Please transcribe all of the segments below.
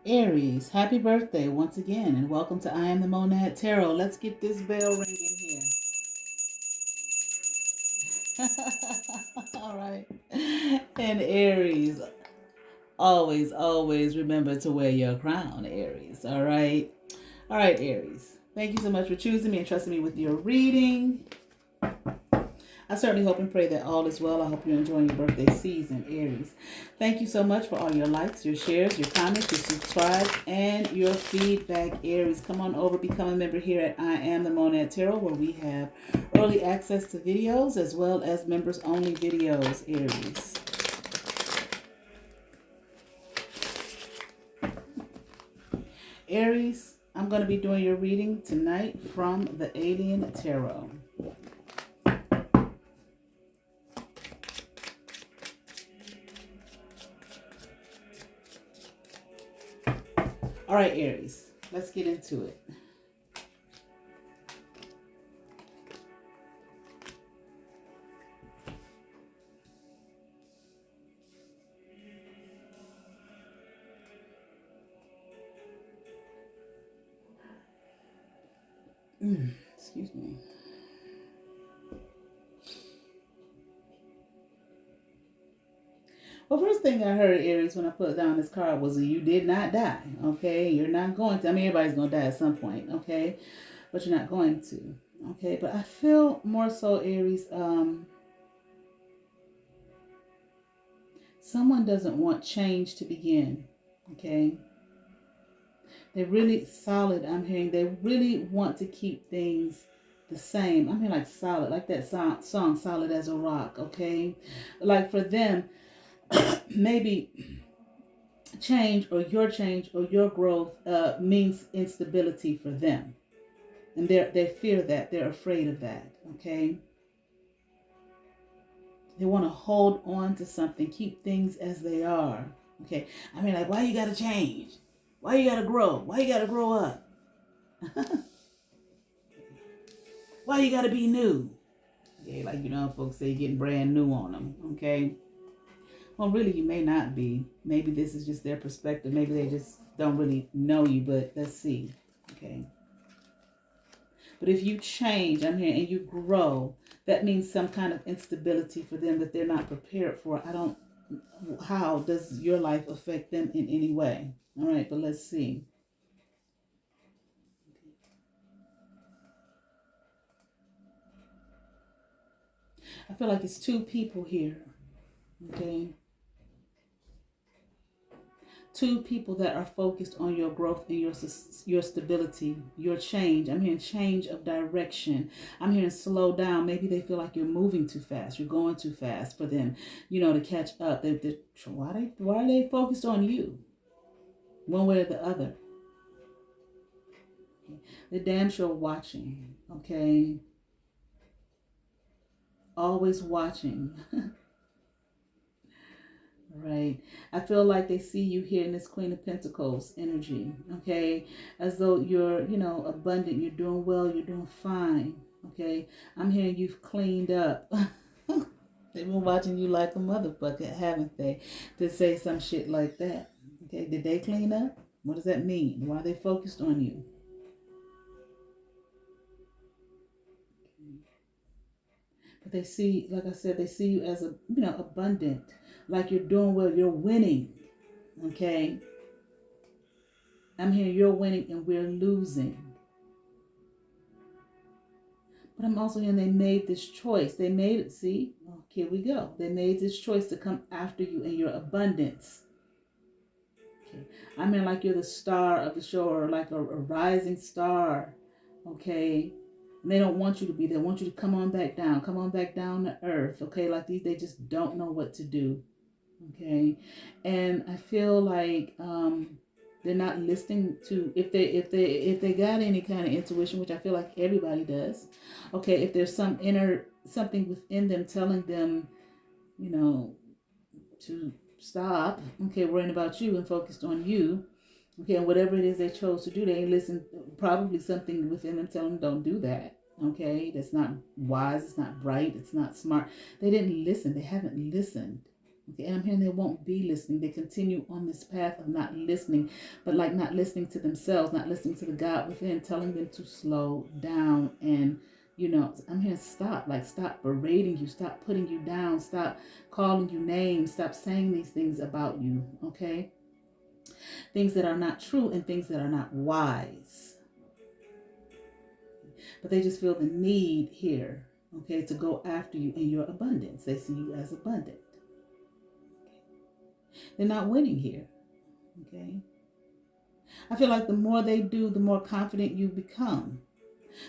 Aries, happy birthday once again, and welcome to I Am the Monad Tarot. Let's get this bell ringing here. All right. And Aries, always remember to wear your crown, Aries. All right. All right, Aries. Thank you so much for choosing me and trusting me with your reading. I certainly hope and pray that all is well. I hope you're enjoying your birthday season, Aries. Thank you so much for all your likes, your shares, your comments, your subscribes, and your feedback, Aries. Come on over, become a member here at I Am the Monad Tarot, where we have early access to videos as well as members-only videos, Aries. Aries, I'm going to be doing your reading tonight from the Alien Tarot. All right, Aries, let's get into it. Excuse me. Well, first thing I heard, Aries, when I put down this card was you did not die, okay? You're not going to. I mean, everybody's going to die at some point, okay? But you're not going to, okay? But I feel more so, Aries, someone doesn't want change to begin, okay? They're really solid, I'm hearing. They really want to keep things the same. I'm hearing like solid, like that song, Solid as a Rock, okay? Like for them, maybe change or your growth means instability for them, and they fear that, they're afraid of that, okay? They want to hold on to something, keep things as they are, okay? I mean, like, why you gotta change? Why you gotta grow? Why you gotta grow up? Why you gotta be new? Okay, like, folks say, getting brand new on them, okay? Well, really, you may not be. Maybe this is just their perspective. Maybe they just don't really know you, but let's see. Okay. But if you change, I'm here, and you grow, that means some kind of instability for them that they're not prepared for. How does your life affect them in any way? All right, but let's see. I feel like it's two people here. Okay. Two people that are focused on your growth and your stability, your change. I'm hearing change of direction. I'm hearing slow down. Maybe they feel like you're moving too fast. You're going too fast for them, to catch up. Why are they focused on you, one way or the other? They're damn sure watching. Okay, always watching. Right. I feel like they see you here in this Queen of Pentacles energy, okay? As though you're, abundant, you're doing well, you're doing fine, okay? I'm hearing you've cleaned up. They've been watching you like a motherfucker, haven't they? To say some shit like that. Okay, did they clean up? What does that mean? Why are they focused on you? But they see, like I said, they see you as abundant, like you're doing well, you're winning, okay? I'm hearing you're winning and we're losing. But I'm also hearing they made this choice. They made it, see? Oh, here we go. They made this choice to come after you in your abundance. Okay. I mean, like you're the star of the show, or like a rising star. Okay. And they don't want you to be there. They want you to come on back down. Come on back down to earth. Okay. Like these, they just don't know what to do. Okay. And I feel like they're not listening to, if they got any kind of intuition, which I feel like everybody does. Okay, if there's something within them telling them, to stop, okay, worrying about you and focused on you. Okay, and whatever it is they chose to do, they ain't listen. Probably something within them telling them don't do that. Okay, that's not wise, it's not bright, it's not smart. They didn't listen. They haven't listened. Okay, and I'm hearing they won't be listening. They continue on this path of not listening, but like not listening to themselves, not listening to the God within, telling them to slow down. And, I'm hearing stop, like stop berating you, stop putting you down, stop calling you names, stop saying these things about you, okay? Things that are not true and things that are not wise. But they just feel the need here, okay, to go after you in your abundance. They see you as abundant. They're not winning here, okay? I feel like the more they do, the more confident you become.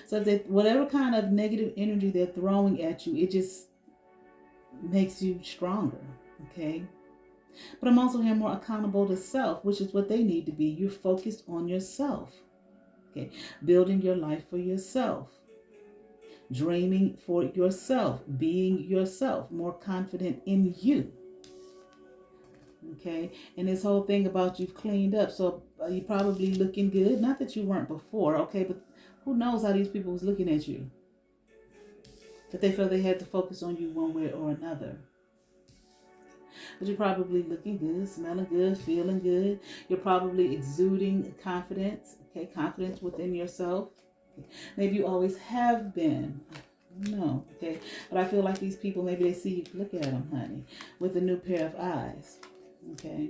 So that whatever kind of negative energy they're throwing at you, it just makes you stronger, okay? But I'm also here more accountable to self, which is what they need to be. You're focused on yourself, okay? Building your life for yourself. Dreaming for yourself. Being yourself. More confident in you. Okay, and this whole thing about you've cleaned up, so you're probably looking good. Not that you weren't before, okay, but who knows how these people was looking at you, that they felt they had to focus on you one way or another. But you're probably looking good, smelling good, feeling good. You're probably exuding confidence, okay, confidence within yourself. Maybe you always have been. No, okay, but I feel like these people, maybe they see you, look at them, honey, with a new pair of eyes, okay.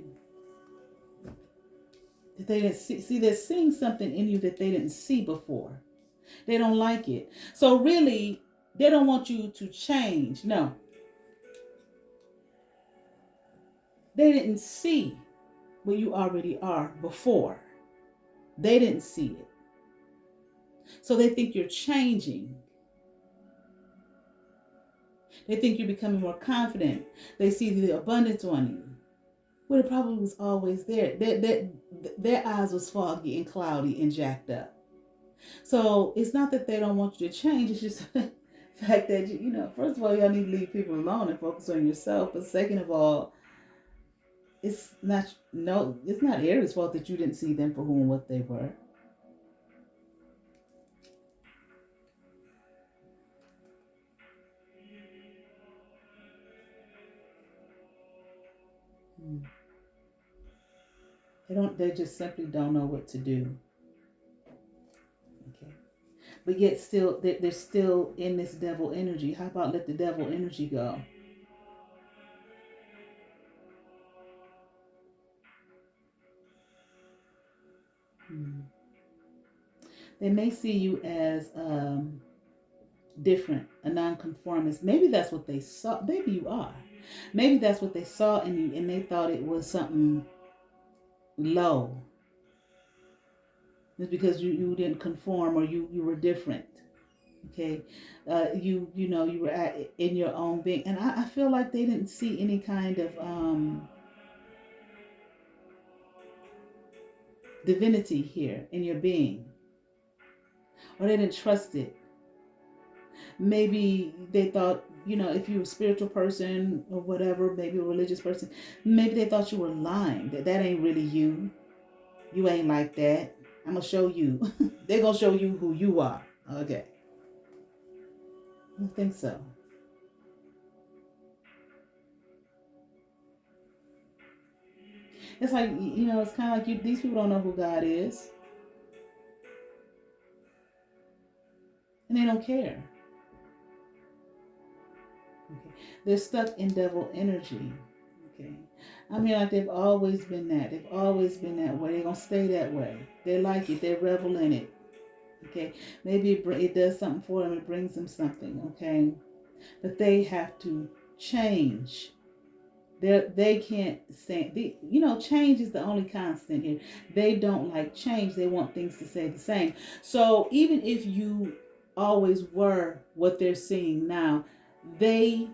That they didn't see, they're seeing something in you that they didn't see before. They don't like it. So really, they don't want you to change. No. They didn't see what you already are before. They didn't see it. So they think you're changing. They think you're becoming more confident. They see the abundance on you. Well, it probably was always there. Their eyes was foggy and cloudy and jacked up. So it's not that they don't want you to change. It's just the fact that, first of all, y'all need to leave people alone and focus on yourself. But second of all, it's not Aries' fault that you didn't see them for who and what they were. They just simply don't know what to do. Okay. But yet still, they're still in this devil energy. How about let the devil energy go? They may see you as different, a nonconformist. Maybe that's what they saw. Maybe you are. Maybe that's what they saw in you, and they thought it was something low. It's because you didn't conform, or you were different. Okay, you were in your own being, and I feel like they didn't see any kind of divinity here in your being, or they didn't trust it. Maybe they thought, if you're a spiritual person or whatever, maybe a religious person, maybe they thought you were lying, that ain't really you. You ain't like that. I'm gonna show you. They're gonna show you who you are. Okay. I don't think so. It's like, it's kind of like these people don't know who God is. And they don't care. Okay. They're stuck in devil energy. Okay. I mean, like they've always been that. They've always been that way. They're going to stay that way. They like it. They revel in it. Okay. Maybe it does something for them. It brings them something. Okay. But they have to change. They can't stand. Change is the only constant here. They don't like change. They want things to stay the same. So even if you always were what they're seeing now, they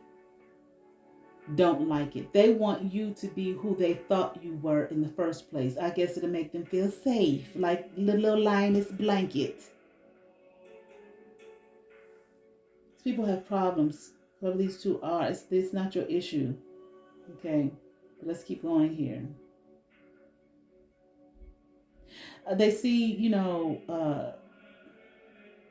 don't like it. They want you to be who they thought you were in the first place. I guess it'll make them feel safe, like the little lioness blanket. People have problems. Whoever these two are, it's not your issue. Okay, but let's keep going here. They see, you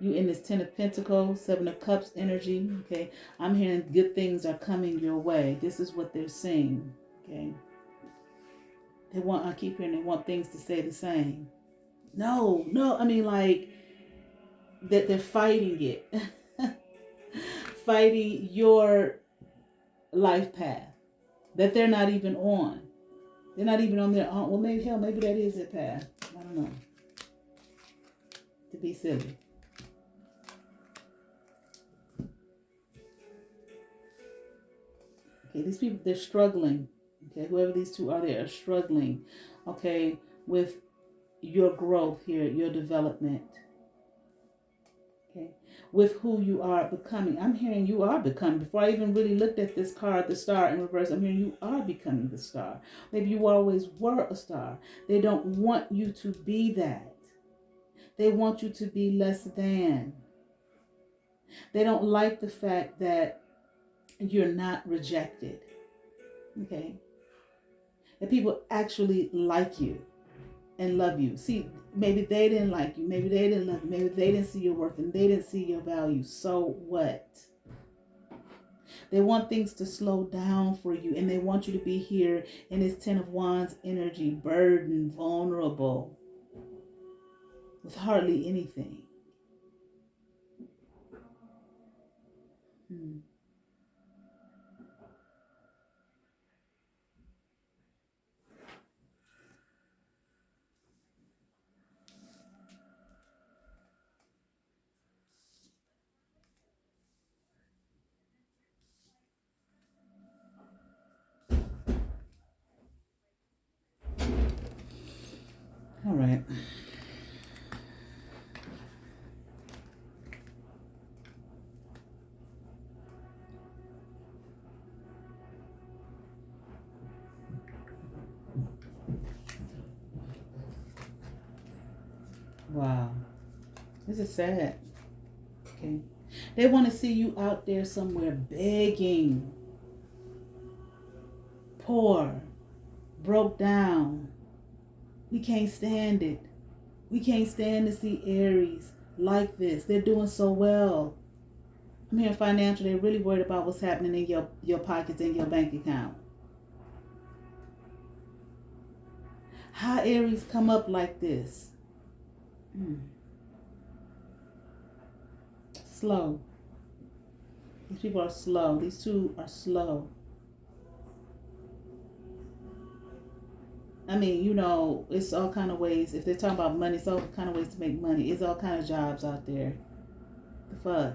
in this Ten of Pentacles, Seven of Cups energy. Okay, I'm hearing good things are coming your way. This is what they're saying. Okay. I keep hearing they want things to stay the same. No, I mean, like, that they're fighting it. Fighting your life path that they're not even on. They're not even on their own. Well, maybe that is their path. I don't know. To be silly. Okay, these people, they're struggling. Okay, whoever these two are, they are struggling. Okay, with your growth here, your development. Okay, with who you are becoming. I'm hearing you are becoming. Before I even really looked at this card, the star in reverse, I'm hearing you are becoming the star. Maybe you always were a star. They don't want you to be that. They want you to be less than. They don't like the fact that you're not rejected. Okay? That people actually like you and love you. See, maybe they didn't like you. Maybe they didn't love you. Maybe they didn't see your worth and they didn't see your value. So what? They want things to slow down for you, and they want you to be here in this Ten of Wands energy, burdened, vulnerable, with hardly anything. All right. Wow. This is sad. Okay. They want to see you out there somewhere begging, poor, broke down. We can't stand it. We can't stand to see Aries like this. They're doing so well. I'm hearing financial. They're really worried about what's happening in your pockets and your bank account. How Aries come up like this? Slow. These people are slow. These two are slow. I mean, it's all kind of ways. If they're talking about money, it's all kind of ways to make money. It's all kind of jobs out there. The fuck?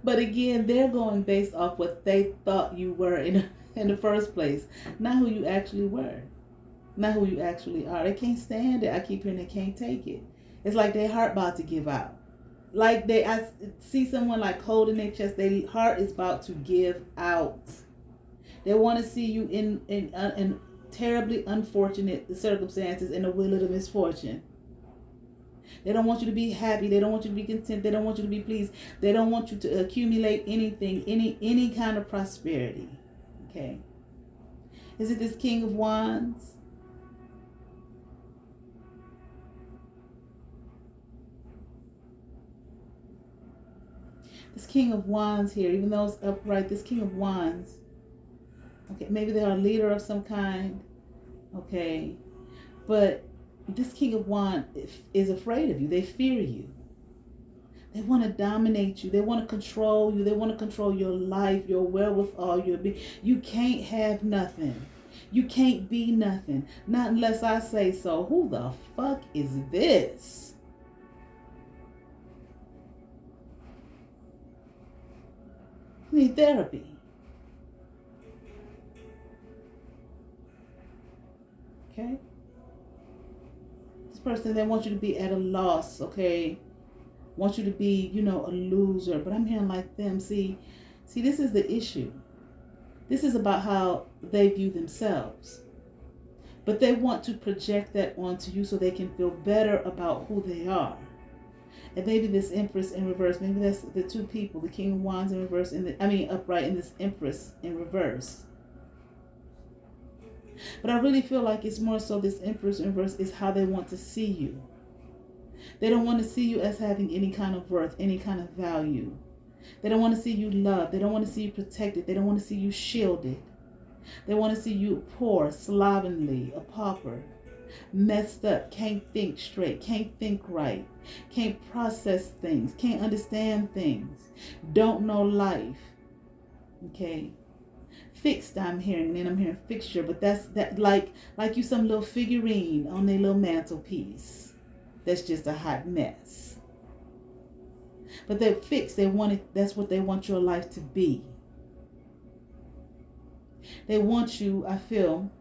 But again, they're going based off what they thought you were in the first place. Not who you actually were. Not who you actually are. They can't stand it. I keep hearing they can't take it. It's like their heart about to give out. Like I see someone like holding their chest. Their heart is about to give out. They want to see you in terribly unfortunate circumstances in the wheel of the misfortune. They don't want you to be happy. They don't want you to be content. They don't want you to be pleased. They don't want you to accumulate anything, any kind of prosperity. Okay. Is it this King of Wands? This King of Wands here, even though it's upright, this King of Wands. Okay, maybe they're a leader of some kind. Okay. But this King of Wands is afraid of you. They fear you. They want to dominate you. They want to control you. They want to control your life, your wherewithal, your being. You can't have nothing. You can't be nothing. Not unless I say so. Who the fuck is this? You need therapy. Okay? This person, they want you to be at a loss, okay? Want you to be, a loser. But I'm hearing like them. See, this is the issue. This is about how they view themselves. But they want to project that onto you so they can feel better about who they are. And maybe this Empress in reverse, maybe that's the two people, the King of Wands in reverse, upright, and this Empress in reverse. But I really feel like it's more so this Empress in reverse is how they want to see you. They don't want to see you as having any kind of worth, any kind of value. They don't want to see you loved. They don't want to see you protected. They don't want to see you shielded. They want to see you poor, slovenly, a pauper, messed up, can't think straight, can't think right, can't process things, can't understand things, don't know life. Okay? Fixed, I'm hearing, and then I'm hearing fixture, but that's that like you some little figurine on their little mantelpiece. That's just a hot mess. But they're fixed. They want it. That's what they want your life to be. They want you, I feel,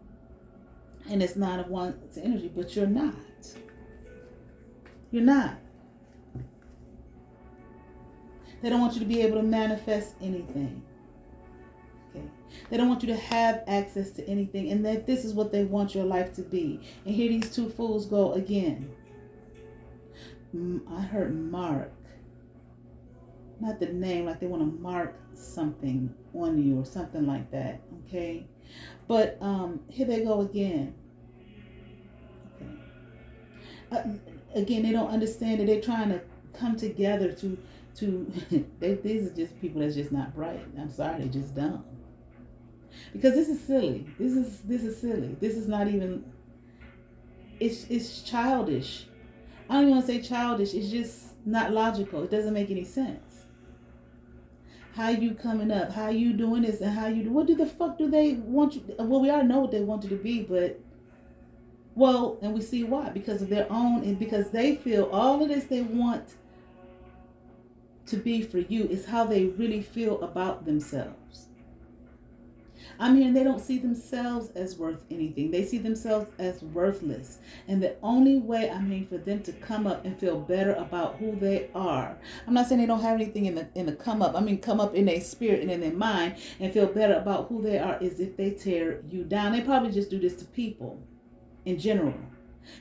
and it's not a one's energy, but you're not. You're not. They don't want you to be able to manifest anything. Okay. They don't want you to have access to anything, and that this is what they want your life to be. And here these two fools go again. I heard mark. Not the name, like they want to mark something on you or something like that. Okay. But here they go again. Okay. Again, they don't understand that they're trying to come together to these are just people that's just not bright. I'm sorry, they're just dumb. Because this is silly. This is silly. This is not even. It's childish. I don't even want to say childish. It's just not logical. It doesn't make any sense. How you coming up? How you doing this? And how you do? What the fuck do they want you? Well, we already know what they want you to be, but and we see why, because of their own, and because they feel all of this they want to be for you is how they really feel about themselves. I'm hearing they don't see themselves as worth anything. They see themselves as worthless. And the only way I'm hearing for them to come up and feel better about who they are. I'm not saying they don't have anything in the come up. I mean, come up in their spirit and in their mind and feel better about who they are is if they tear you down. They probably just do this to people in general.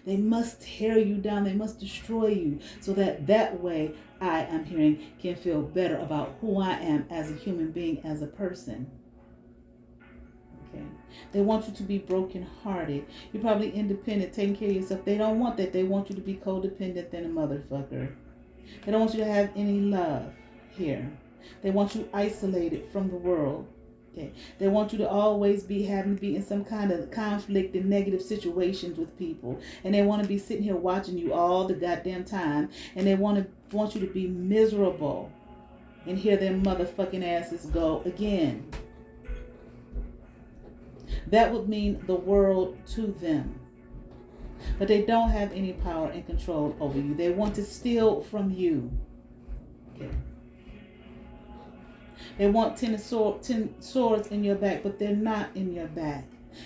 They must tear you down. They must destroy you so that way I'm hearing, can feel better about who I am as a human being, as a person. Okay. They want you to be brokenhearted. You're probably independent, taking care of yourself. They don't want that. They want you to be codependent than a motherfucker. They don't want you to have any love here. They want you isolated from the world. Okay. They want you to always be having to be in some kind of conflict and negative situations with people. And they want to be sitting here watching you all the goddamn time. And they want you to be miserable. And hear their motherfucking asses go again. That would mean the world to them. But they don't have any power and control over you. They want to steal from you. Okay. They want 10 swords in your back, but they're not in your back.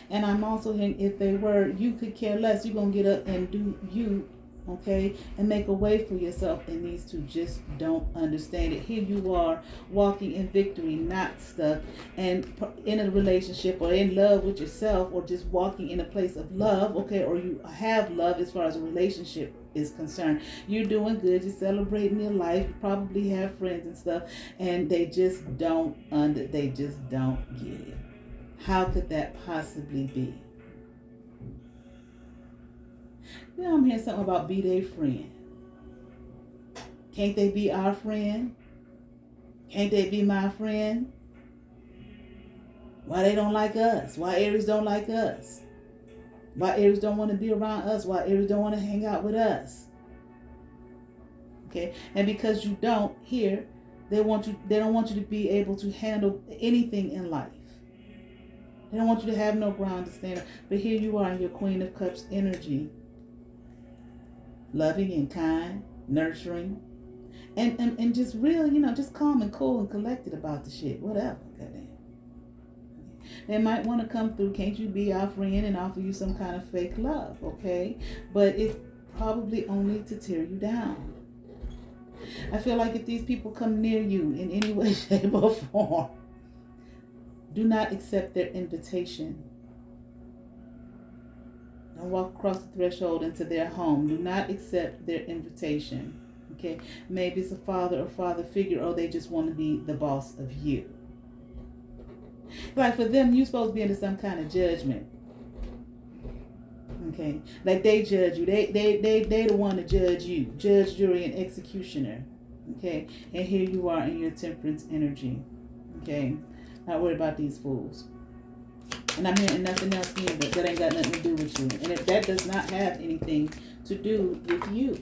And I'm also hearing if they were, you could care less. You're going to get up and do you, okay, and make a way for yourself. And these two just don't understand it. Here you are walking in victory, not stuck, and in a relationship or in love with yourself, or just walking in a place of love, okay, or you have love as far as a relationship is concerned. You're doing good. You're celebrating your life. You probably have friends and stuff, and they just don't get it. How could that possibly be? Now I'm hearing something about be their friend. Can't they be our friend? Can't they be my friend? Why they don't like us? Why Aries don't like us? Why Aries don't want to be around us? Why Aries don't want to hang out with us? Okay, and because you don't here, they don't want you to be able to handle anything in life. They don't want you to have no ground to stand on. But here you are in your Queen of Cups energy. Loving and kind, nurturing, and just real, just calm and cool and collected about the shit. Whatever, goddamn. They might want to come through. Can't you be our friend and offer you some kind of fake love, okay? But it's probably only to tear you down. I feel like if these people come near you in any way, shape, or form, do not accept their invitation. Don't walk across the threshold into their home. Do not accept their invitation. Okay? Maybe it's a father or father figure, or they just want to be the boss of you. Like for them, you're supposed to be into some kind of judgment. Okay? Like they judge you. They the one to judge you. Judge, jury, and executioner. Okay, and here you are in your temperance energy. Okay, not worried about these fools. And I'm hearing nothing else neither. That ain't got nothing to do with you. And if that does not have anything to do with you.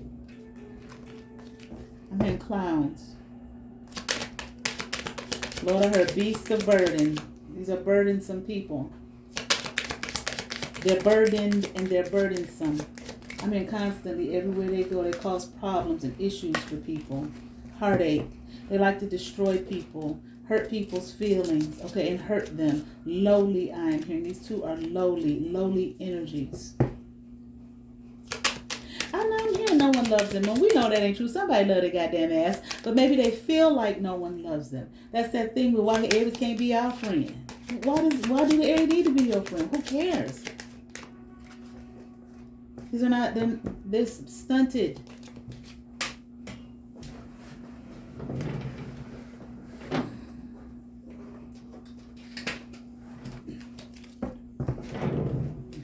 I'm hearing clowns. Lord, I heard beasts of burden. These are burdensome people. They're burdened and they're burdensome. I mean, constantly, everywhere they go, they cause problems and issues for people. Heartache. They like to destroy people, hurt people's feelings, okay, and hurt them. Lowly, I am hearing. These two are lowly energies. I'm hearing no one loves them. And we know that ain't true. Somebody love their goddamn ass. But maybe they feel like no one loves them. That's that thing with why Aries can't be our friend. Why do the Aries need to be your friend? Who cares? These are not, they're stunted.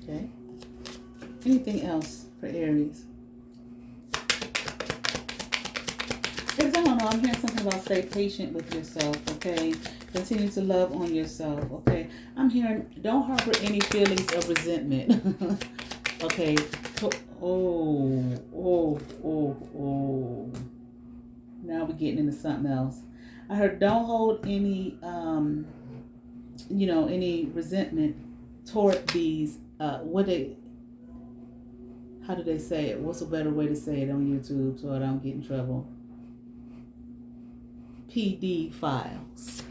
Okay. Anything else for Aries? Because I don't know, I'm hearing something about stay patient with yourself, okay? Continue to love on yourself, okay? I'm hearing don't harbor any feelings of resentment. Okay. Oh. Now we're getting into something else. I heard don't hold any, any resentment toward these, how do they say it? What's a better way to say it on YouTube so I don't get in trouble? PD files.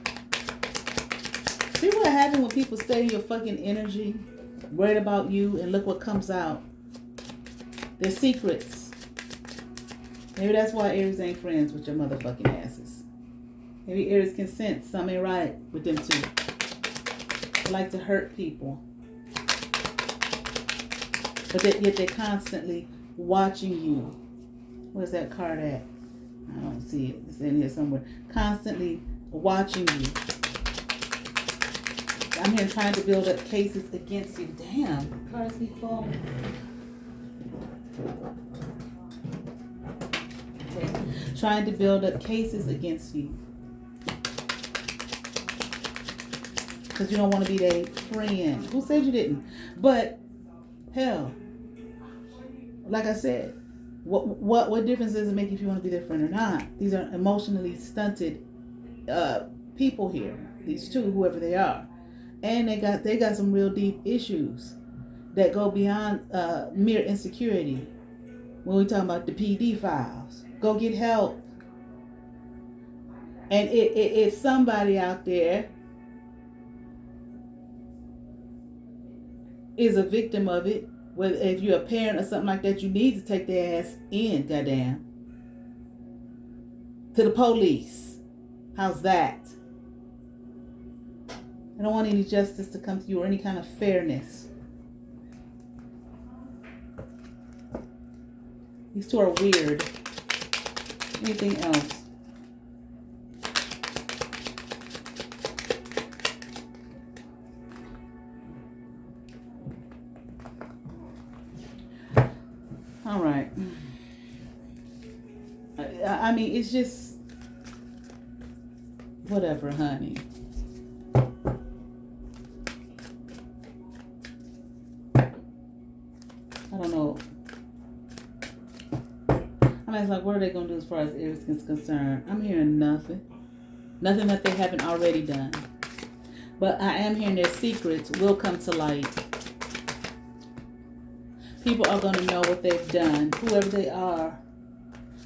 See what happens when people stay in your fucking energy, worried about you, and look what comes out. They're secrets. Maybe that's why Aries ain't friends with your motherfucking asses. Maybe Aries can sense something ain't right with them two. They like to hurt people. But yet they're constantly watching you. Where's that card at? I don't see it. It's in here somewhere. Constantly watching you. I'm here trying to build up cases against you. Damn. Cards be full. Okay. Trying to build up cases against you. Because you don't want to be their friend. Who said you didn't? But, hell, like I said, what difference does it make if you want to be their friend or not? These are emotionally stunted people here. These two, whoever they are. And they got some real deep issues that go beyond mere insecurity. When we talk about the PD files, go get help. And if somebody out there is a victim of it, whether if you're a parent or something like that, you need to take their ass in, goddamn, to the police. How's that? I don't want any justice to come to you or any kind of fairness. These two are weird. Anything else? All right. I mean, it's just whatever, honey. I don't know. I mean, it's like, what are they going to do as far as Aries is concerned? I'm hearing nothing. Nothing that they haven't already done. But I am hearing their secrets will come to light. People are going to know what they've done. Whoever they are.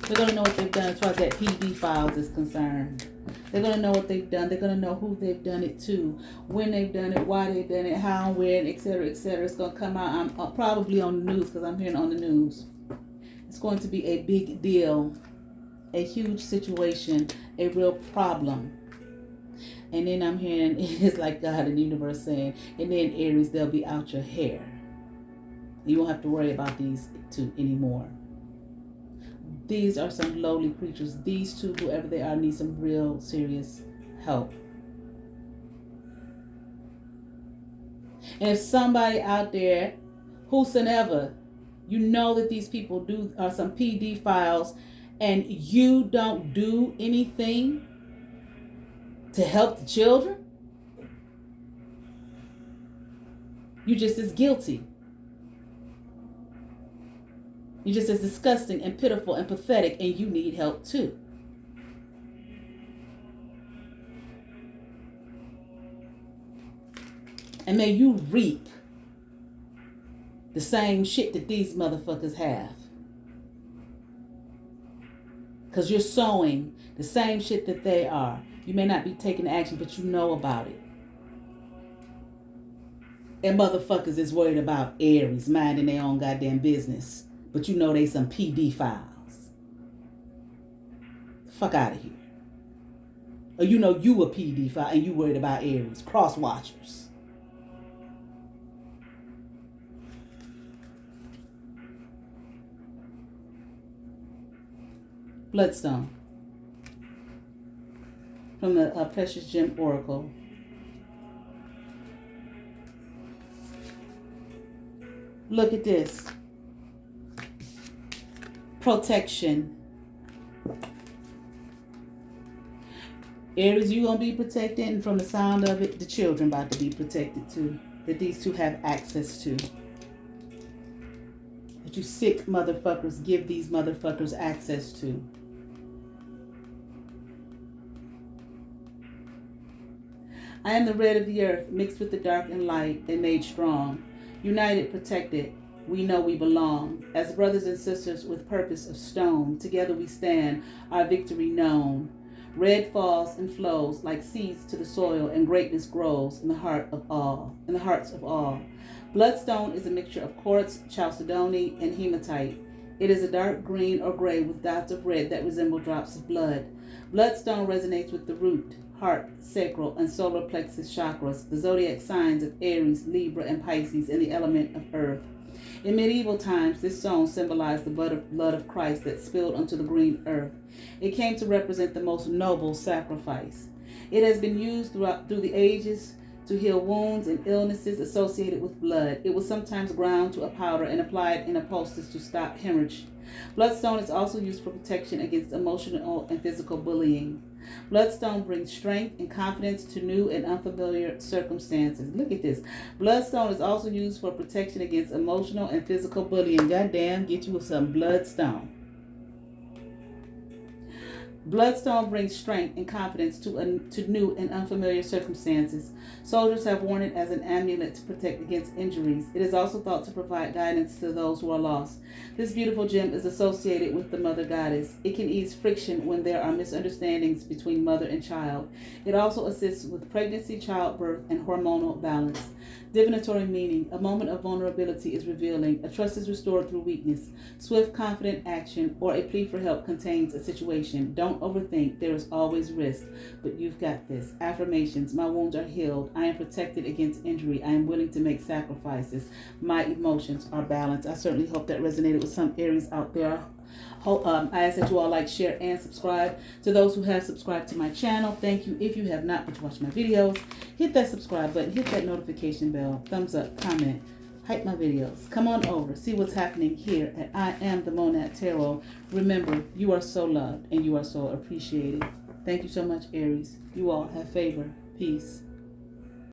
They're going to know what they've done as far as that PD files is concerned. They're going to know what they've done. They're going to know who they've done it to, when they've done it, why they've done it, how and where, etc., etc. It's going to come out. I'm probably on the news because I'm hearing on the news. It's going to be a big deal, a huge situation, a real problem. And then I'm hearing, it's like God and the universe saying, and then Aries, they'll be out your hair. You won't have to worry about these two anymore. These are some lowly creatures. These two, whoever they are, need some real serious help. And if somebody out there, whosoever, you know that these people do some PD files and you don't do anything to help the children, you're just as guilty. You're just as disgusting and pitiful and pathetic, and you need help too. And may you reap the same shit that these motherfuckers have. Because you're sowing the same shit that they are. You may not be taking action, but you know about it. And motherfuckers is worried about Aries minding their own goddamn business. But you know they some PD files. Fuck out of here. Or you know you a PD file and you worried about Aries. Cross watchers. Bloodstone. From the Precious Gem Oracle. Look at this. Protection. Aries, you gonna be protected, and from the sound of it, the children about to be protected too. That these two have access to. That you sick motherfuckers give these motherfuckers access to. I am the red of the earth, mixed with the dark and light, and made strong. United, protected, we know we belong. As brothers and sisters with purpose of stone, together we stand, our victory known. Red falls and flows like seeds to the soil, and greatness grows in the hearts of all. Bloodstone is a mixture of quartz, chalcedony, and hematite. It is a dark green or gray with dots of red that resemble drops of blood. Bloodstone resonates with the root, heart, sacral, and solar plexus chakras, the zodiac signs of Aries, Libra, and Pisces, and the element of earth. In medieval times, this stone symbolized the blood of Christ that spilled onto the green earth. It came to represent the most noble sacrifice. It has been used through the ages to heal wounds and illnesses associated with blood. It was sometimes ground to a powder and applied in poultices to stop hemorrhage. Bloodstone is also used for protection against emotional and physical bullying. Bloodstone brings strength and confidence to new and unfamiliar circumstances. Look at this. Bloodstone is also used for protection against emotional and physical bullying. Goddamn, get you some bloodstone. Bloodstone brings strength and confidence to new and unfamiliar circumstances. Soldiers have worn it as an amulet to protect against injuries. It is also thought to provide guidance to those who are lost. This beautiful gem is associated with the Mother Goddess. It can ease friction when there are misunderstandings between mother and child. It also assists with pregnancy, childbirth, and hormonal balance. Divinatory meaning. A moment of vulnerability is revealing. A trust is restored through weakness. Swift, confident action or a plea for help contains a situation. Don't overthink. There is always risk, but you've got this. Affirmations. My wounds are healed. I am protected against injury. I am willing to make sacrifices. My emotions are balanced. I certainly hope that resonated with some Aries out there. I ask that you all like, share, and subscribe. To those who have subscribed to my channel, thank you. If you have not, but you watch my videos, hit that subscribe button, hit that notification bell, thumbs up, comment, hype my videos. Come on over, see what's happening here at I Am the Monad Tarot. Remember, you are so loved and you are so appreciated. Thank you so much, Aries. You all have favor. Peace.